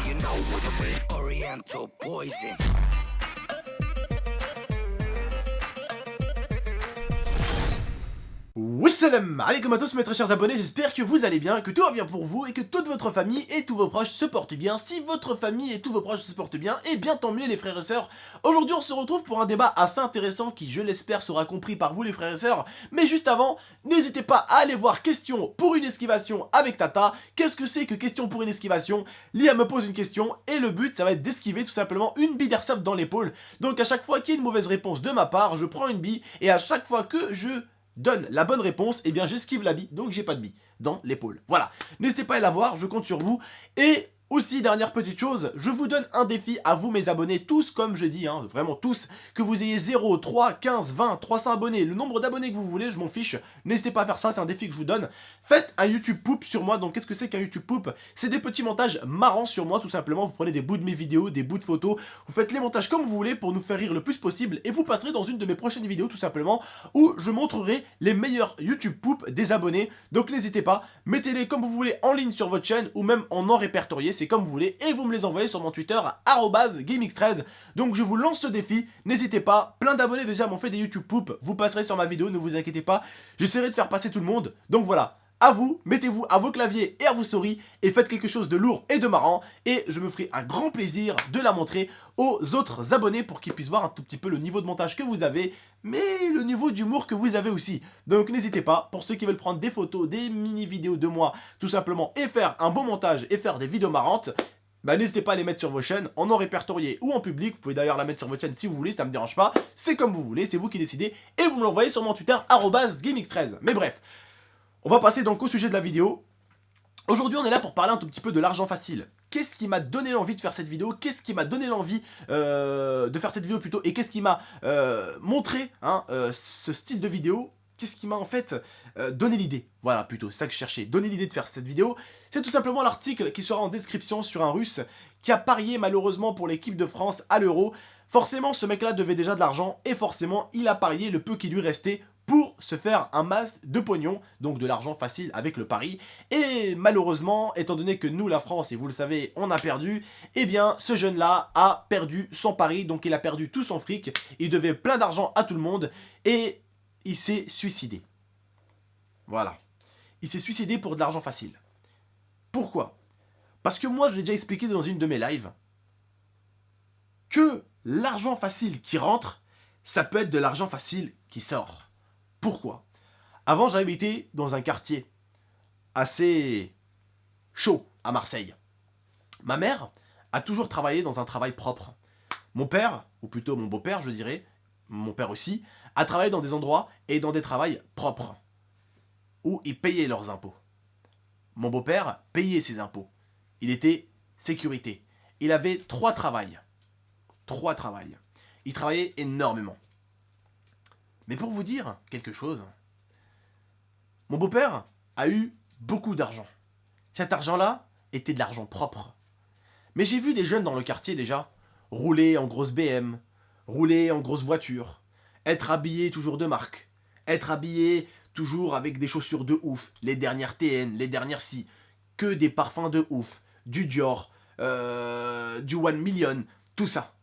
you know what I mean? Oriental poison. Wassalam alaikum à tous mes très chers abonnés, j'espère que vous allez bien, que tout va bien pour vous et que toute votre famille et tous vos proches se portent bien. Si votre famille et tous vos proches se portent bien, et bien tant mieux les frères et sœurs. Aujourd'hui on se retrouve pour un débat assez intéressant qui je l'espère sera compris par vous les frères et sœurs. Mais juste avant, n'hésitez pas à aller voir question pour une esquivation avec Tata. Qu'est-ce que c'est que question pour une esquivation? Lia me pose une question et le but ça va être d'esquiver tout simplement une bille d'airsoft dans l'épaule. Donc à chaque fois qu'il y a une mauvaise réponse de ma part, je prends une bille et à chaque fois que je donne la bonne réponse, et bien j'esquive la bille, donc j'ai pas de bille dans l'épaule. Voilà, n'hésitez pas à la voir, je compte sur vous. Et aussi, dernière petite chose, je vous donne un défi à vous mes abonnés, tous comme je dis, hein, vraiment tous, que vous ayez 0, 3, 15, 20, 300 abonnés, le nombre d'abonnés que vous voulez, je m'en fiche, n'hésitez pas à faire ça, c'est un défi que je vous donne. Faites un YouTube Poop sur moi, donc qu'est-ce que c'est qu'un YouTube Poop? C'est des petits montages marrants sur moi tout simplement, vous prenez des bouts de mes vidéos, des bouts de photos, vous faites les montages comme vous voulez pour nous faire rire le plus possible, et vous passerez dans une de mes prochaines vidéos tout simplement, où je montrerai les meilleurs YouTube Poop des abonnés, donc n'hésitez pas, mettez-les comme vous voulez en ligne sur votre chaîne, ou même en non répertorié, c'est comme vous voulez, et vous me les envoyez sur mon Twitter @GameX13. Donc je vous lance ce défi, n'hésitez pas, plein d'abonnés déjà m'ont fait des YouTube Poop, vous passerez sur ma vidéo, ne vous inquiétez pas, j'essaierai de faire passer tout le monde, donc voilà. À vous, mettez-vous à vos claviers et à vos souris et faites quelque chose de lourd et de marrant et je me ferai un grand plaisir de la montrer aux autres abonnés pour qu'ils puissent voir un tout petit peu le niveau de montage que vous avez mais le niveau d'humour que vous avez aussi. Donc n'hésitez pas, pour ceux qui veulent prendre des photos, des mini-vidéos de moi tout simplement et faire un bon montage et faire des vidéos marrantes, bah n'hésitez pas à les mettre sur vos chaînes, en non répertorié ou en public, vous pouvez d'ailleurs la mettre sur votre chaîne si vous voulez, ça me dérange pas, c'est comme vous voulez, c'est vous qui décidez et vous me l'envoyez sur mon Twitter @GameX13. Mais bref. On va passer donc au sujet de la vidéo. Aujourd'hui on est là pour parler un tout petit peu de l'argent facile. Qu'est-ce qui m'a donné l'envie de faire cette vidéo? Qu'est-ce qui m'a donné l'envie de faire cette vidéo plutôt? Et qu'est-ce qui m'a montré ce style de vidéo? Qu'est-ce qui m'a en fait donné l'idée? Voilà plutôt, c'est ça que je cherchais, donner l'idée de faire cette vidéo. C'est tout simplement l'article qui sera en description sur un russe qui a parié malheureusement pour l'équipe de France à l'euro. Forcément ce mec là devait déjà de l'argent et forcément il a parié le peu qui lui restait pour se faire un masse de pognon, donc de l'argent facile avec le pari. Et malheureusement, étant donné que nous, la France, et vous le savez, on a perdu, eh bien, ce jeune-là a perdu son pari, donc il a perdu tout son fric, il devait plein d'argent à tout le monde, et il s'est suicidé. Voilà. Il s'est suicidé pour de l'argent facile. Pourquoi? Parce que moi, je l'ai déjà expliqué dans une de mes lives, que l'argent facile qui rentre, ça peut être de l'argent facile qui sort. Pourquoi? Avant, j'habitais dans un quartier assez chaud à Marseille. Ma mère a toujours travaillé dans un travail propre. Mon père, ou plutôt mon beau-père, je dirais, mon père aussi, a travaillé dans des endroits et dans des travails propres, où ils payaient leurs impôts. Mon beau-père payait ses impôts. Il était sécurité. Il avait 3 travails. 3 travails. Il travaillait énormément. Mais pour vous dire quelque chose, mon beau-père a eu beaucoup d'argent. Cet argent-là était de l'argent propre. Mais j'ai vu des jeunes dans le quartier déjà rouler en grosse BM, rouler en grosse voiture, être habillés toujours de marque, être habillés toujours avec des chaussures de ouf, les dernières TN, les dernières si, que des parfums de ouf, du Dior, du 1 Million, tout ça.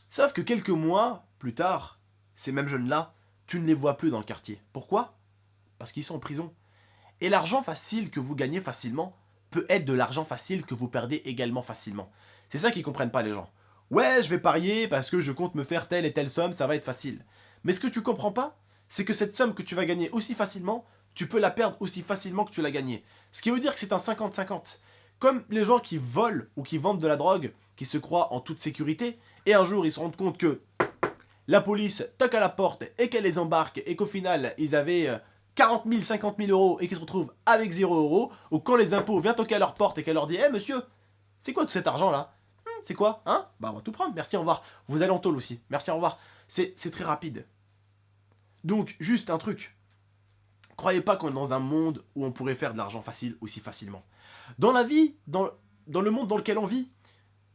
Sauf que quelques mois plus tard, ces mêmes jeunes-là, tu ne les vois plus dans le quartier. Pourquoi? Parce qu'ils sont en prison. Et l'argent facile que vous gagnez facilement peut être de l'argent facile que vous perdez également facilement. C'est ça qu'ils comprennent pas les gens. Ouais, je vais parier parce que je compte me faire telle et telle somme, ça va être facile. Mais ce que tu comprends pas, c'est que cette somme que tu vas gagner aussi facilement, tu peux la perdre aussi facilement que tu l'as gagnée. Ce qui veut dire que c'est un 50-50. Comme les gens qui volent ou qui vendent de la drogue, qui se croient en toute sécurité, et un jour ils se rendent compte que la police toque à la porte et qu'elle les embarque et qu'au final ils avaient 40 000, 50 000 euros et qu'ils se retrouvent avec 0 euros, ou quand les impôts viennent toquer à leur porte et qu'elle leur dit « Eh monsieur, c'est quoi tout cet argent là? C'est quoi? Hein? Bah on va tout prendre, merci, au revoir. Vous allez en tôle aussi, merci, au revoir. » C'est très rapide. Donc juste un truc, croyez pas qu'on est dans un monde où on pourrait faire de l'argent facile aussi facilement. Dans la vie, dans le monde dans lequel on vit,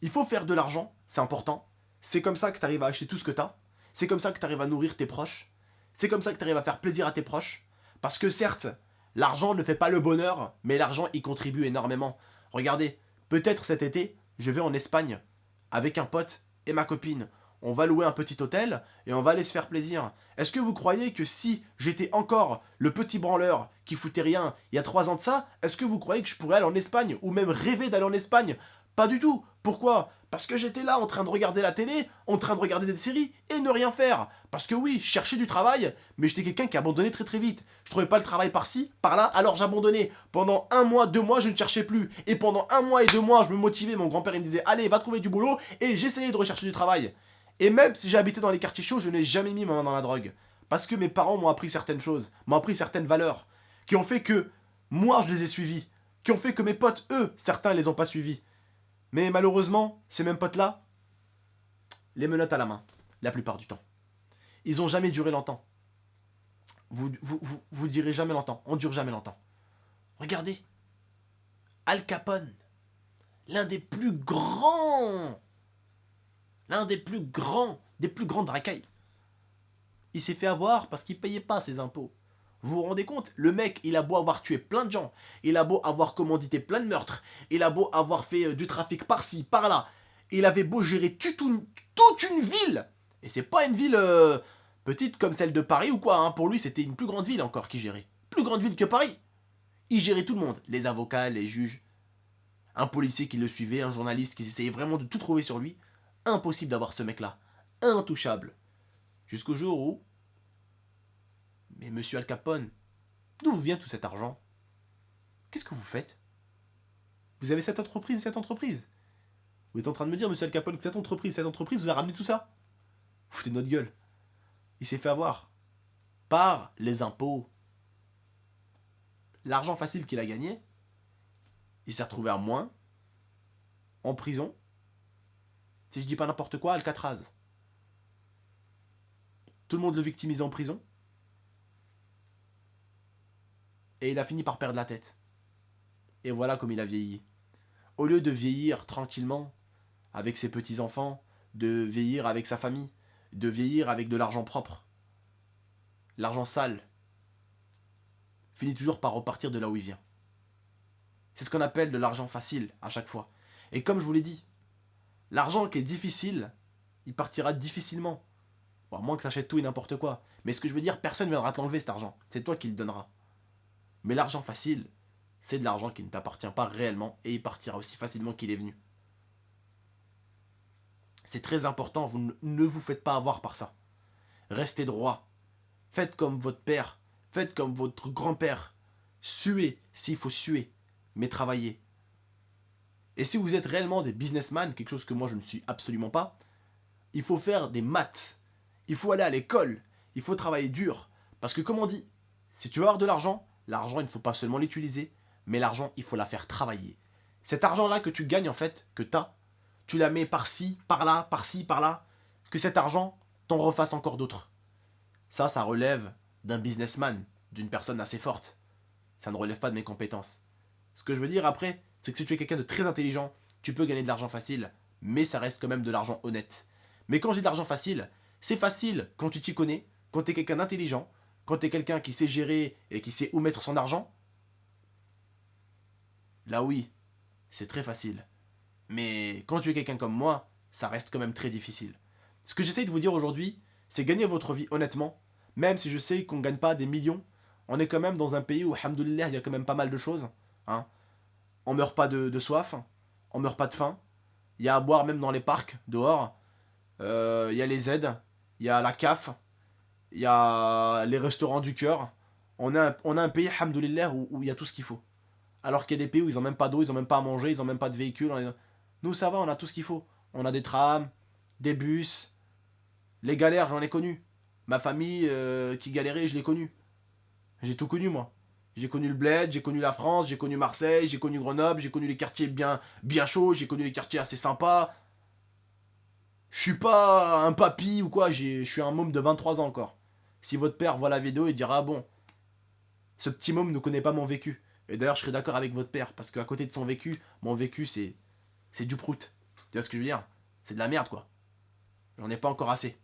il faut faire de l'argent, c'est important. C'est comme ça que tu arrives à acheter tout ce que tu as. C'est comme ça que tu arrives à nourrir tes proches. C'est comme ça que tu arrives à faire plaisir à tes proches. Parce que certes, l'argent ne fait pas le bonheur, mais l'argent y contribue énormément. Regardez, Peut-être cet été, je vais en Espagne avec un pote et ma copine. On va louer un petit hôtel et on va aller se faire plaisir. Est-ce que vous croyez que si j'étais encore le petit branleur qui foutait rien il y a 3 ans de ça, est-ce que vous croyez que je pourrais aller en Espagne ou même rêver d'aller en Espagne? Pas du tout. Pourquoi? Parce que j'étais là en train de regarder la télé, en train de regarder des séries et ne rien faire. Parce que oui, je cherchais du travail, mais j'étais quelqu'un qui abandonnait très très vite. Je trouvais pas le travail par-ci, par-là, alors j'abandonnais. Pendant 1 mois, 2 mois, je ne cherchais plus. Et pendant 1 mois et 2 mois, je me motivais, mon grand-père il me disait allez, va trouver du boulot, et j'essayais de rechercher du travail. Et même si j'ai habité dans les quartiers chauds, je n'ai jamais mis ma main dans la drogue. Parce que mes parents m'ont appris certaines choses, m'ont appris certaines valeurs, qui ont fait que moi je les ai suivies, qui ont fait que mes potes, eux, certains les ont pas suivis. Mais malheureusement, ces mêmes potes-là, les menottes à la main, la plupart du temps. Ils ont jamais duré longtemps. Vous direz jamais longtemps, on dure jamais longtemps. Regardez, Al Capone, l'un des plus grands des plus grandes racailles. Il s'est fait avoir parce qu'il payait pas ses impôts. Vous vous rendez compte? Le mec, il a beau avoir tué plein de gens, il a beau avoir commandité plein de meurtres, il a beau avoir fait du trafic par-ci, par-là, il avait beau gérer toute une ville, et c'est pas une ville petite comme celle de Paris ou quoi, hein. Pour lui c'était une plus grande ville encore qu'il gérait. Plus grande ville que Paris. Il gérait tout le monde, les avocats, les juges, un policier qui le suivait, un journaliste qui essayait vraiment de tout trouver sur lui. Impossible d'avoir ce mec-là. Intouchable. Jusqu'au jour où... Mais monsieur Al Capone, d'où vient tout cet argent? Qu'est-ce que vous faites? Vous avez cette entreprise et cette entreprise. Vous êtes en train de me dire, monsieur Al Capone, que cette entreprise vous a ramené tout ça? Vous foutez de notre gueule. Il s'est fait avoir par les impôts. L'argent facile qu'il a gagné, il s'est retrouvé à moins, en prison. Si je dis pas n'importe quoi, Alcatraz. Tout le monde le victimisait en prison. Et il a fini par perdre la tête. Et voilà comme il a vieilli. Au lieu de vieillir tranquillement, avec ses petits-enfants, de vieillir avec sa famille, de vieillir avec de l'argent propre, l'argent sale finit toujours par repartir de là où il vient. C'est ce qu'on appelle de l'argent facile à chaque fois. Et comme je vous l'ai dit, l'argent qui est difficile, il partira difficilement. Bon, à moins que tu achètes tout et n'importe quoi. Mais ce que je veux dire, personne ne viendra te l'enlever cet argent. C'est toi qui le donneras. Mais l'argent facile, c'est de l'argent qui ne t'appartient pas réellement et il partira aussi facilement qu'il est venu. C'est très important, vous ne vous faites pas avoir par ça. Restez droit. Faites comme votre père, faites comme votre grand-père. Suez s'il faut suer, mais travaillez. Et si vous êtes réellement des businessmen, quelque chose que moi je ne suis absolument pas, il faut faire des maths. Il faut aller à l'école. Il faut travailler dur. Parce que comme on dit, si tu veux avoir de l'argent, l'argent il ne faut pas seulement l'utiliser, mais l'argent il faut la faire travailler. Cet argent-là que tu gagnes en fait, que tu as, tu la mets par-ci, par-là, par-ci, par-là, que cet argent t'en refasse encore d'autres. Ça relève d'un businessman, d'une personne assez forte. Ça ne relève pas de mes compétences. Ce que je veux dire après, c'est que si tu es quelqu'un de très intelligent, tu peux gagner de l'argent facile, mais ça reste quand même de l'argent honnête. Mais quand je dis de l'argent facile, c'est facile quand tu t'y connais, quand tu es quelqu'un d'intelligent, quand tu es quelqu'un qui sait gérer et qui sait où mettre son argent. Là oui, c'est très facile. Mais quand tu es quelqu'un comme moi, ça reste quand même très difficile. Ce que j'essaye de vous dire aujourd'hui, c'est gagner votre vie honnêtement, même si je sais qu'on ne gagne pas des millions. On est quand même dans un pays où, alhamdoulilah, il y a quand même pas mal de choses. Hein. On meurt pas de soif, on meurt pas de faim. Il y a à boire même dans les parcs, dehors. Il y a les aides, il y a la CAF, il y a les restaurants du cœur. On a un pays, alhamdoulilah, où il y a tout ce qu'il faut. Alors qu'il y a des pays où ils n'ont même pas d'eau, ils n'ont même pas à manger, ils n'ont même pas de véhicule. Nous, ça va, on a tout ce qu'il faut. On a des trams, des bus. Les galères, j'en ai connu. Ma famille qui galérait, je l'ai connue. J'ai tout connu, moi. J'ai connu le bled, j'ai connu la France, j'ai connu Marseille, j'ai connu Grenoble, j'ai connu les quartiers bien chauds, j'ai connu les quartiers assez sympas. Je suis pas un papy ou quoi, je suis un môme de 23 ans encore. Si votre père voit la vidéo, il dira ah bon, ce petit môme ne connaît pas mon vécu. Et d'ailleurs, je serais d'accord avec votre père, parce qu'à côté de son vécu, mon vécu, c'est du prout. Tu vois ce que je veux dire? C'est de la merde, quoi. J'en ai pas encore assez.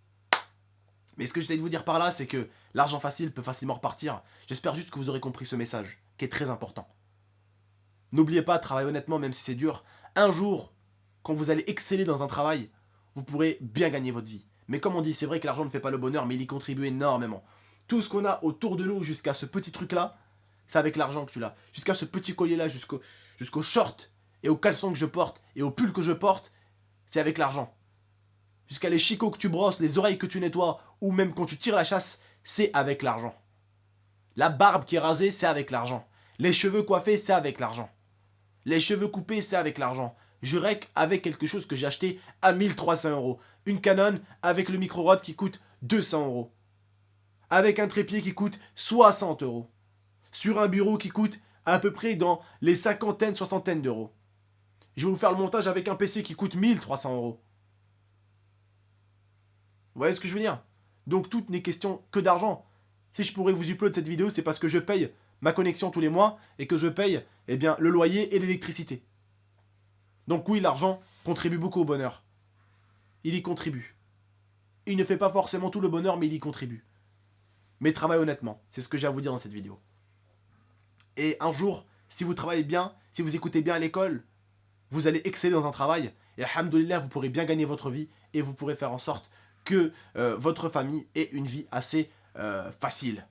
Mais ce que j'essaie de vous dire par là, c'est que l'argent facile peut facilement repartir. J'espère juste que vous aurez compris ce message, qui est très important. N'oubliez pas de travailler honnêtement, même si c'est dur. un jour, quand vous allez exceller dans un travail, vous pourrez bien gagner votre vie. Mais comme on dit, c'est vrai que l'argent ne fait pas le bonheur, mais il y contribue énormément. Tout ce qu'on a autour de nous jusqu'à ce petit truc-là, c'est avec l'argent que tu l'as. Jusqu'à ce petit collier-là, jusqu'au short et aux caleçons que je porte et au pull que je porte, c'est avec l'argent. Jusqu'à les chicots que tu brosses, les oreilles que tu nettoies, ou même quand tu tires la chasse, c'est avec l'argent. La barbe qui est rasée, c'est avec l'argent. Les cheveux coiffés, c'est avec l'argent. Les cheveux coupés, c'est avec l'argent. Je règle avec quelque chose que j'ai acheté à 1300 €. Une Canon avec le micro-rod qui coûte 200 €. Avec un trépied qui coûte 60 €. Sur un bureau qui coûte à peu près dans les cinquantaines, soixantaines d'euros. Je vais vous faire le montage avec un PC qui coûte 1300 €. Vous voyez ce que je veux dire? Donc tout n'est question que d'argent. Si je pourrais vous upload cette vidéo, c'est parce que je paye ma connexion tous les mois et que je paye le loyer et l'électricité. Donc oui, l'argent contribue beaucoup au bonheur. Il y contribue. Il ne fait pas forcément tout le bonheur, mais il y contribue. Mais travaille honnêtement, c'est ce que j'ai à vous dire dans cette vidéo. Et un jour, si vous travaillez bien, si vous écoutez bien à l'école, vous allez exceller dans un travail, et alhamdoulilah, vous pourrez bien gagner votre vie, et vous pourrez faire en sorte que votre famille ait une vie assez facile.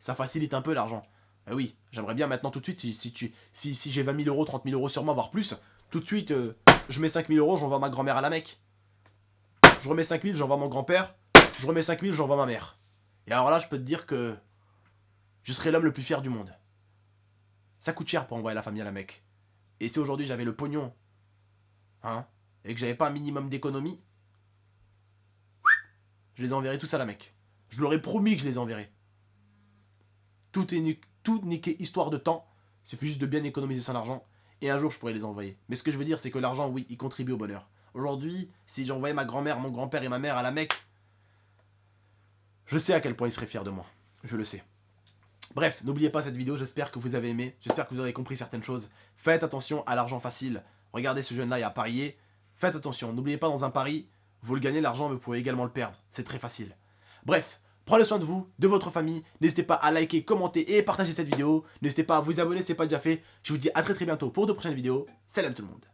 Ça facilite un peu l'argent. Oui, j'aimerais bien maintenant tout de suite, si j'ai 20 000 €, 30 000 € sur moi, voire plus, tout de suite, je mets 5 000 €, j'envoie ma grand-mère à la Mecque. Je remets 5 000, j'envoie mon grand-père. Je remets 5 000, j'envoie ma mère. Et alors là, je peux te dire que je serai l'homme le plus fier du monde. Ça coûte cher pour envoyer la famille à la Mecque. Et si aujourd'hui j'avais le pognon, et que j'avais pas un minimum d'économie, je les enverrais tous à la Mecque. Je leur ai promis que je les enverrais. Tout n'est qu'histoire de temps. Il suffit juste de bien économiser son argent. Et un jour, je pourrais les envoyer. Mais ce que je veux dire, c'est que l'argent, oui, il contribue au bonheur. Aujourd'hui, si j'envoyais ma grand-mère, mon grand-père et ma mère à la Mecque, je sais à quel point ils seraient fiers de moi. Je le sais. Bref, n'oubliez pas cette vidéo, j'espère que vous avez aimé. J'espère que vous avez compris certaines choses. Faites attention à l'argent facile. Regardez ce jeune-là, il a parié. Faites attention, n'oubliez pas, dans un pari, vous le gagnez l'argent, mais vous pouvez également le perdre. C'est très facile. Bref, prenez soin de vous, de votre famille. N'hésitez pas à liker, commenter et partager cette vidéo. N'hésitez pas à vous abonner si ce n'est pas déjà fait. Je vous dis à très bientôt pour de prochaines vidéos. Salam tout le monde.